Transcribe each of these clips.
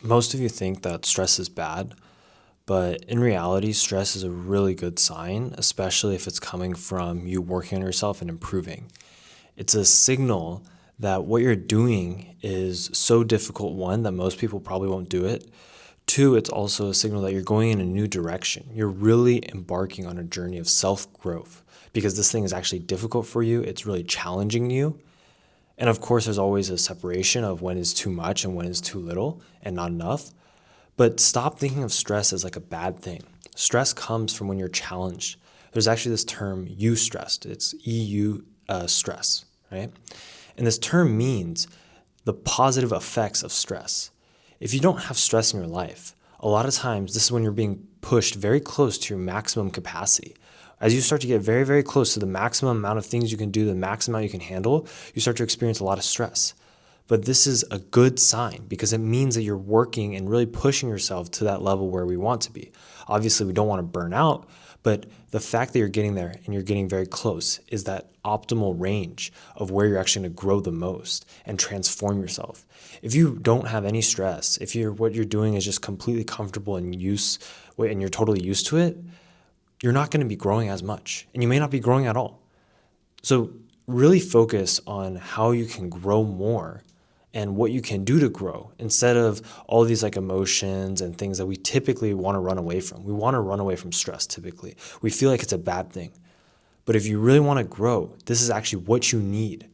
Most of you think that stress is bad, but in reality, stress is a really good sign, especially if it's coming from you working on yourself and improving. It's a signal that what you're doing is so difficult, one, that most people probably won't do it. Two, it's also a signal that you're going in a new direction. You're really embarking on a journey of self growth because this thing is actually difficult for you. It's really challenging you. And of course, there's always a separation of when is too much and when is too little and not enough. But stop thinking of stress as like a bad thing. Stress comes from when you're challenged. There's actually this term eustress. It's EU stress, right? And this term means the positive effects of stress. If you don't have stress in your life, a lot of times this is when you're being pushed very close to your maximum capacity. As you start to get very, very close to the maximum amount of things you can do, the maximum amount you can handle, you start to experience a lot of stress. But this is a good sign because it means that you're working and really pushing yourself to that level where we want to be. Obviously, we don't want to burn out, but the fact that you're getting there and you're getting very close is that optimal range of where you're actually going to grow the most and transform yourself. If you don't have any stress, if what you're doing is just completely comfortable and you're totally used to it, you're not going to be growing as much and you may not be growing at all. So really focus on how you can grow more and what you can do to grow instead of all these like emotions and things that we typically want to run away from. We want to run away from stress typically. We feel like it's a bad thing. But if you really want to grow, this is actually what you need.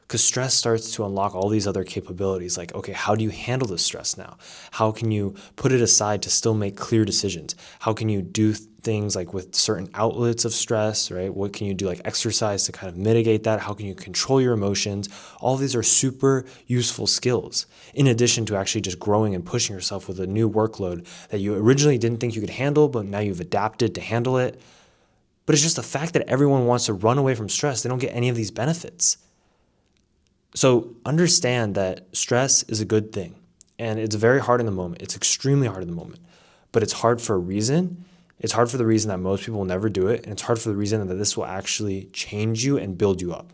Because stress starts to unlock all these other capabilities like, okay, how do you handle the stress now? How can you put it aside to still make clear decisions? How can you do things like with certain outlets of stress, right? What can you do like exercise to kind of mitigate that? How can you control your emotions? All of these are super useful skills in addition to actually just growing and pushing yourself with a new workload that you originally didn't think you could handle, but now you've adapted to handle it. But it's just the fact that everyone wants to run away from stress. They don't get any of these benefits. So understand that stress is a good thing and it's very hard in the moment. It's extremely hard in the moment, but it's hard for a reason. It's hard for the reason that most people will never do it. And it's hard for the reason that this will actually change you and build you up.